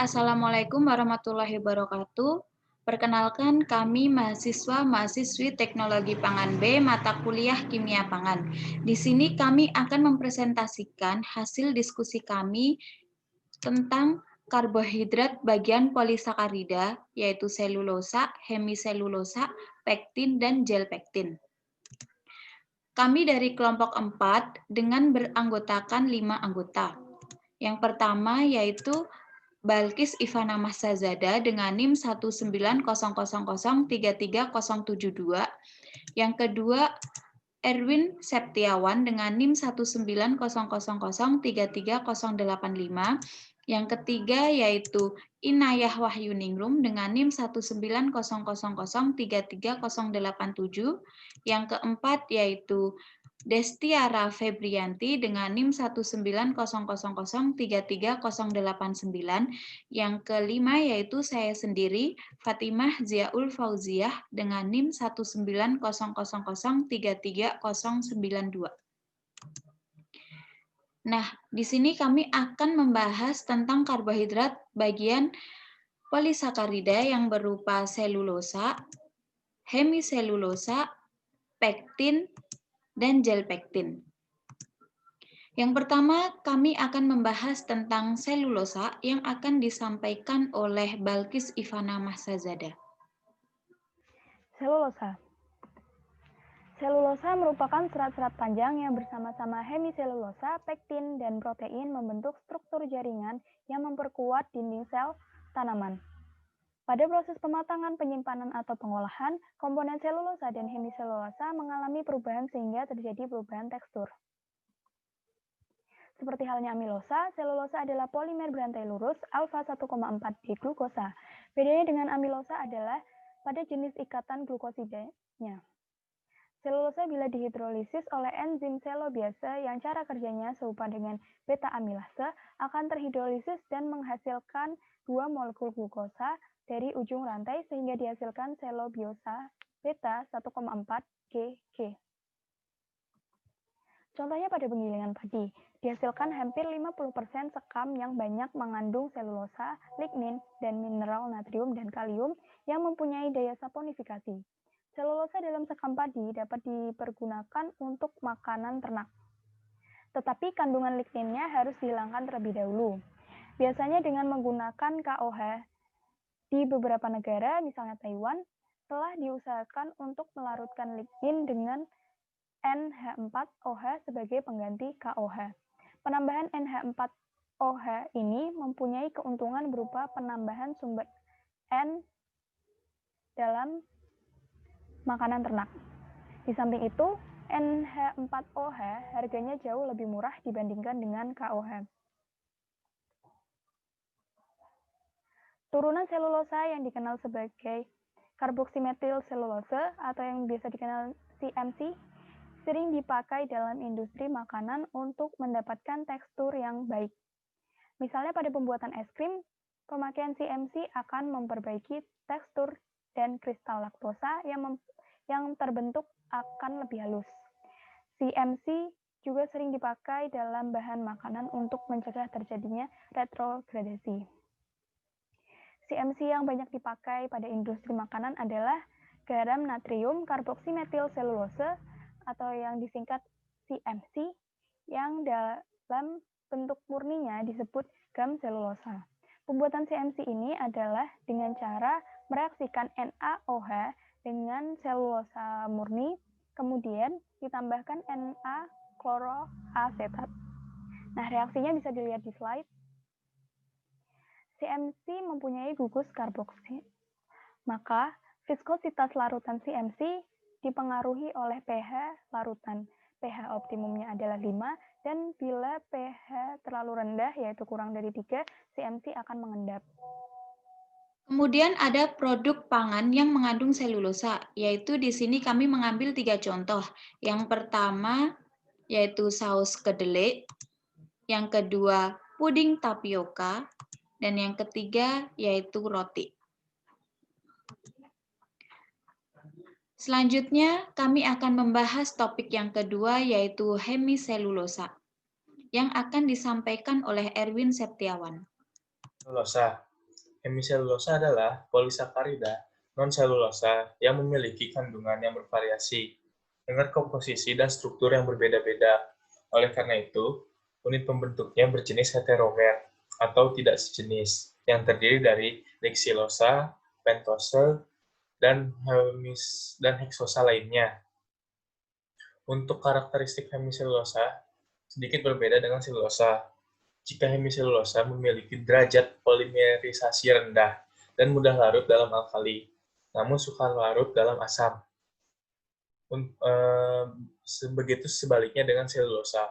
Assalamualaikum warahmatullahi wabarakatuh. Perkenalkan, kami mahasiswa-mahasiswi Teknologi Pangan B, mata kuliah Kimia Pangan. Di sini kami akan mempresentasikan hasil diskusi kami tentang karbohidrat bagian polisakarida, yaitu selulosa, hemiselulosa, pektin, dan gel pektin. Kami dari kelompok 4 dengan beranggotakan 5 anggota. Yang pertama yaitu Balkis Ivana Mahsazada dengan NIM 19000330072. Yang kedua, Erwin Septiawan dengan NIM 19000330085. Yang ketiga yaitu Inayah Wahyuningrum dengan NIM 19000330087. Yang keempat yaitu Destiara Febrianti dengan NIM 19000330089. Yang kelima yaitu saya sendiri, Fatimah Ziaul Fauziah dengan NIM 19000330092. Nah, di sini kami akan membahas tentang karbohidrat bagian polisakarida yang berupa selulosa, hemiselulosa, pektin, dan gel pektin. Yang pertama, kami akan membahas tentang selulosa yang akan disampaikan oleh Balkis Ivana Mahsazada. Selulosa. Selulosa merupakan serat-serat panjang yang bersama-sama hemiselulosa, pektin, dan protein membentuk struktur jaringan yang memperkuat dinding sel tanaman. Pada proses pematangan, penyimpanan, atau pengolahan, komponen selulosa dan hemiselulosa mengalami perubahan sehingga terjadi perubahan tekstur. Seperti halnya amilosa, selulosa adalah polimer berantai lurus alfa 1,4D glukosa. Bedanya dengan amilosa adalah pada jenis ikatan glukosidanya. Selulosa bila dihidrolisis oleh enzim selobiase yang cara kerjanya serupa dengan beta amilase akan terhidrolisis dan menghasilkan 2 molekul glukosa dari ujung rantai sehingga dihasilkan selobiosa beta 1,4GG. Contohnya pada penggilingan padi, dihasilkan hampir 50% sekam yang banyak mengandung selulosa, lignin, dan mineral natrium dan kalium yang mempunyai daya saponifikasi. Selulosa dalam sekam padi dapat dipergunakan untuk makanan ternak. Tetapi kandungan ligninnya harus dihilangkan terlebih dahulu. Biasanya dengan menggunakan KOH. Di beberapa negara, misalnya Taiwan, telah diusahakan untuk melarutkan lignin dengan NH4OH sebagai pengganti KOH. Penambahan NH4OH ini mempunyai keuntungan berupa penambahan sumber N dalam makanan ternak. Di samping itu, NH4OH harganya jauh lebih murah dibandingkan dengan KOH. Turunan selulosa yang dikenal sebagai karboksimetil selulose atau yang biasa dikenal CMC sering dipakai dalam industri makanan untuk mendapatkan tekstur yang baik. Misalnya pada pembuatan es krim, pemakaian CMC akan memperbaiki tekstur dan kristal laktosa yang terbentuk akan lebih halus. CMC juga sering dipakai dalam bahan makanan untuk mencegah terjadinya retrogradasi. CMC yang banyak dipakai pada industri makanan adalah garam natrium karboksimetil selulose atau yang disingkat CMC yang dalam bentuk murninya disebut gam selulosa. Pembuatan CMC ini adalah dengan cara mereaksikan NaOH dengan selulosa murni, kemudian ditambahkan Na-kloroasetat. Nah, reaksinya bisa dilihat di slide. CMC mempunyai gugus karboksi, maka viskositas larutan CMC dipengaruhi oleh pH larutan. pH optimumnya adalah 5, dan bila pH terlalu rendah, yaitu kurang dari 3, CMC akan mengendap. Kemudian ada produk pangan yang mengandung selulosa, yaitu di sini kami mengambil 3 contoh. Yang pertama yaitu saus kedelai, yang kedua puding tapioka, dan yang ketiga yaitu roti. Selanjutnya, kami akan membahas topik yang kedua, yaitu hemiselulosa, yang akan disampaikan oleh Erwin Septiawan. Selulosa. Hemiselulosa adalah polisakarida non-selulosa yang memiliki kandungan yang bervariasi dengan komposisi dan struktur yang berbeda-beda. Oleh karena itu, unit pembentuknya berjenis heteromer atau tidak sejenis, yang terdiri dari deksilosa, pentose, dan heksosa lainnya. Untuk karakteristik hemiselulosa, sedikit berbeda dengan selulosa. Jika hemiselulosa memiliki derajat polimerisasi rendah dan mudah larut dalam alkali, namun suka larut dalam asam. Begitu sebaliknya dengan selulosa.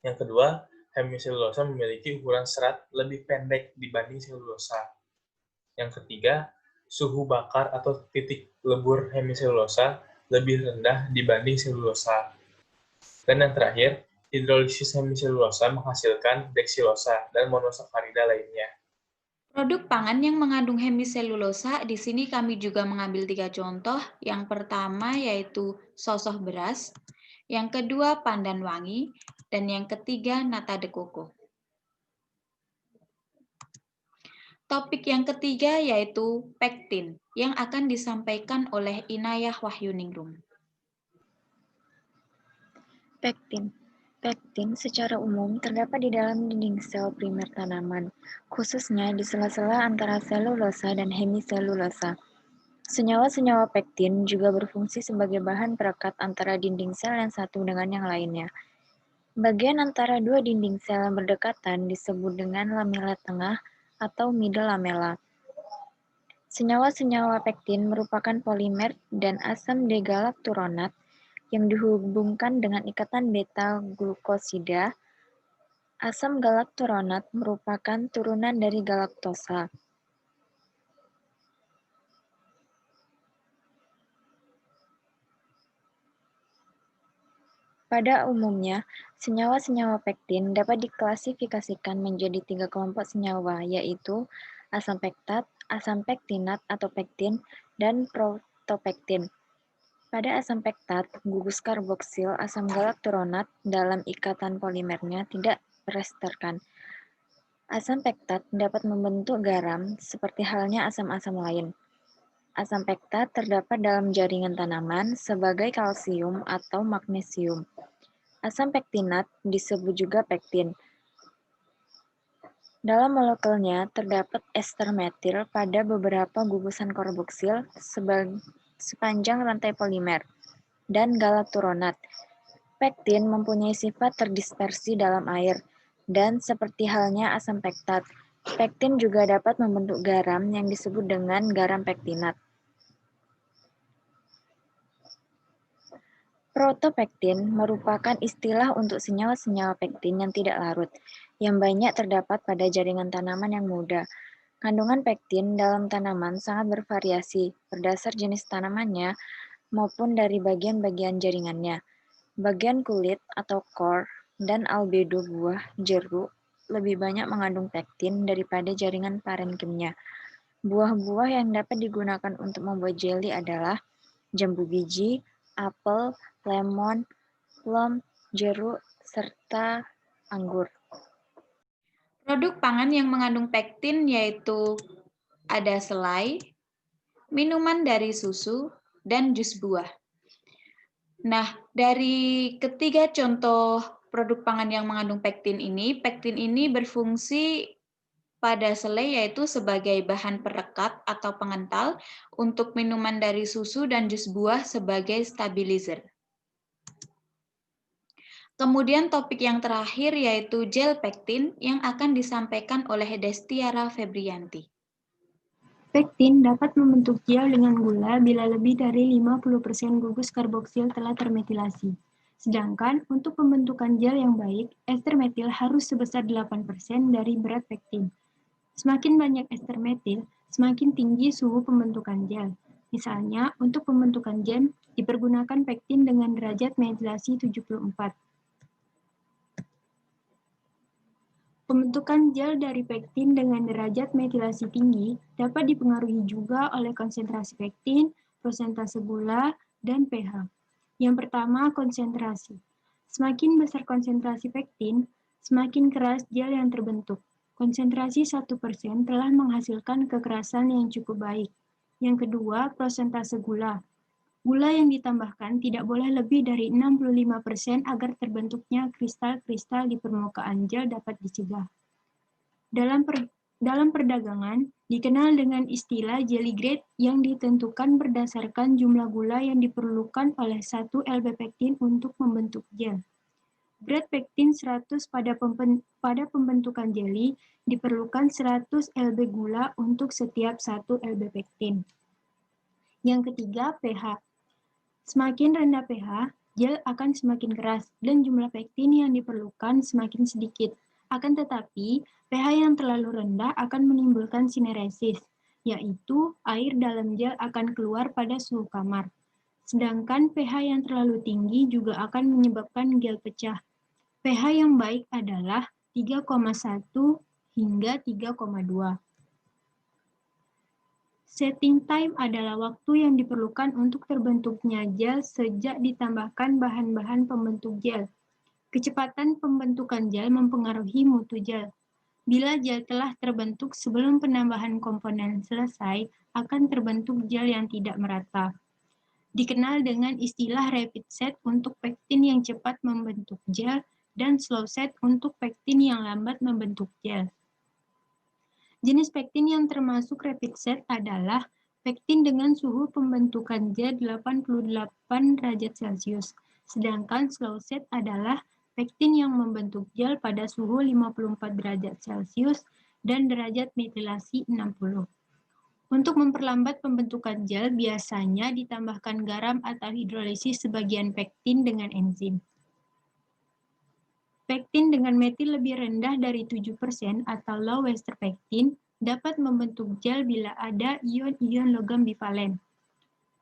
Yang kedua, hemiselulosa memiliki ukuran serat lebih pendek dibanding selulosa. Yang ketiga, suhu bakar atau titik lebur hemiselulosa lebih rendah dibanding selulosa. Dan yang terakhir, hidrolisis hemiselulosa menghasilkan deksilosa dan monosakarida lainnya. Produk pangan yang mengandung hemiselulosa, di sini kami juga mengambil 3 contoh. Yang pertama yaitu sosoh beras, yang kedua pandan wangi, dan yang ketiga nata de coco. Topik yang ketiga yaitu pektin, yang akan disampaikan oleh Inayah Wahyuningrum. Pektin. Pektin secara umum terdapat di dalam dinding sel primer tanaman, khususnya di sela-sela antara selulosa dan hemiselulosa. Senyawa-senyawa pektin juga berfungsi sebagai bahan perekat antara dinding sel yang satu dengan yang lainnya. Bagian antara dua dinding sel yang berdekatan disebut dengan lamela tengah atau middle lamella. Senyawa-senyawa pektin merupakan polimer dan asam degalakturonat yang dihubungkan dengan ikatan beta-glukosida. Asam galakturonat merupakan turunan dari galaktosa. Pada umumnya, senyawa-senyawa pektin dapat diklasifikasikan menjadi 3 kelompok senyawa, yaitu asam pektat, asam pektinat atau pektin, dan protopektin. Pada asam pektat, gugus karboksil asam galakturonat dalam ikatan polimernya tidak beresterkan. Asam pektat dapat membentuk garam seperti halnya asam-asam lain. Asam pektat terdapat dalam jaringan tanaman sebagai kalsium atau magnesium. Asam pektinat disebut juga pektin. Dalam molekulnya terdapat ester metil pada beberapa gugusan karboksil sepanjang rantai polimer dan galakturonat. Pektin mempunyai sifat terdispersi dalam air, dan seperti halnya asam pektat, pektin juga dapat membentuk garam yang disebut dengan garam pektinat. Protopektin merupakan istilah untuk senyawa-senyawa pektin yang tidak larut, yang banyak terdapat pada jaringan tanaman yang muda. Kandungan pektin dalam tanaman sangat bervariasi berdasar jenis tanamannya maupun dari bagian-bagian jaringannya. Bagian kulit atau core dan albedo buah jeruk lebih banyak mengandung pektin daripada jaringan parenkimnya. Buah-buah yang dapat digunakan untuk membuat jeli adalah jambu biji, apel, lemon, plum, jeruk, serta anggur. Produk pangan yang mengandung pektin yaitu ada selai, minuman dari susu, dan jus buah. Nah, dari ketiga contoh produk pangan yang mengandung pektin ini berfungsi pada selai yaitu sebagai bahan perekat atau pengental, untuk minuman dari susu dan jus buah sebagai stabilizer. Kemudian topik yang terakhir yaitu gel pektin yang akan disampaikan oleh Destiara Febrianti. Pektin dapat membentuk gel dengan gula bila lebih dari 50% gugus karboksil telah termetilasi. Sedangkan untuk pembentukan gel yang baik, ester metil harus sebesar 8% dari berat pektin. Semakin banyak ester metil, semakin tinggi suhu pembentukan gel. Misalnya, untuk pembentukan jam, dipergunakan pektin dengan derajat metilasi 74. Pembentukan gel dari pektin dengan derajat metilasi tinggi dapat dipengaruhi juga oleh konsentrasi pektin, persentase gula, dan pH. Yang pertama, konsentrasi. Semakin besar konsentrasi pektin, semakin keras gel yang terbentuk. Konsentrasi 1% telah menghasilkan kekerasan yang cukup baik. Yang kedua, prosentase gula. Gula yang ditambahkan tidak boleh lebih dari 65% agar terbentuknya kristal-kristal di permukaan gel dapat dicegah. Dalam perdagangan, dikenal dengan istilah jelly grade yang ditentukan berdasarkan jumlah gula yang diperlukan oleh 1 lb pektin untuk membentuk gel. Grade pektin 100 pada pembentukan jelly diperlukan 100 lb gula untuk setiap 1 lb pektin. Yang ketiga, pH. Semakin rendah pH, gel akan semakin keras dan jumlah pektin yang diperlukan semakin sedikit. Akan tetapi, pH yang terlalu rendah akan menimbulkan sineresis, yaitu air dalam gel akan keluar pada suhu kamar. Sedangkan pH yang terlalu tinggi juga akan menyebabkan gel pecah. pH yang baik adalah 3,1 hingga 3,2. Setting time adalah waktu yang diperlukan untuk terbentuknya gel sejak ditambahkan bahan-bahan pembentuk gel. Kecepatan pembentukan gel mempengaruhi mutu gel. Bila gel telah terbentuk sebelum penambahan komponen selesai, akan terbentuk gel yang tidak merata. Dikenal dengan istilah rapid set untuk pektin yang cepat membentuk gel dan slow set untuk pektin yang lambat membentuk gel. Jenis pektin yang termasuk rapid set adalah pektin dengan suhu pembentukan gel 88 derajat Celcius, sedangkan slow set adalah pektin yang membentuk gel pada suhu 54 derajat Celcius dan derajat metilasi 60. Untuk memperlambat pembentukan gel, biasanya ditambahkan garam atau hidrolisis sebagian pektin dengan enzim. Pektin dengan metil lebih rendah dari 7% atau low ester pektin dapat membentuk gel bila ada ion-ion logam bivalen.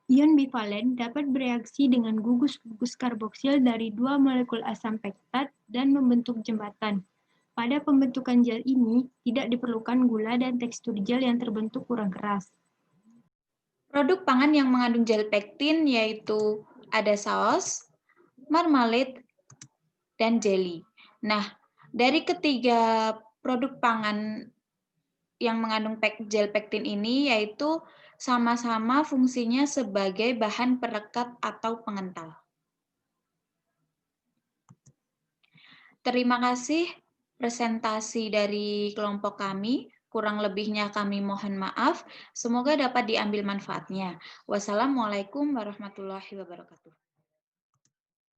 Ion bivalen dapat bereaksi dengan gugus-gugus karboksil dari 2 molekul asam pektat dan membentuk jembatan. Pada pembentukan gel ini, tidak diperlukan gula dan tekstur gel yang terbentuk kurang keras. Produk pangan yang mengandung gel pektin yaitu ada saus, marmalade, dan jelly. Nah, dari ketiga produk pangan yang mengandung gel pektin ini yaitu sama-sama fungsinya sebagai bahan perekat atau pengental. Terima kasih presentasi dari kelompok kami. Kurang lebihnya kami mohon maaf. Semoga dapat diambil manfaatnya. Wassalamualaikum warahmatullahi wabarakatuh.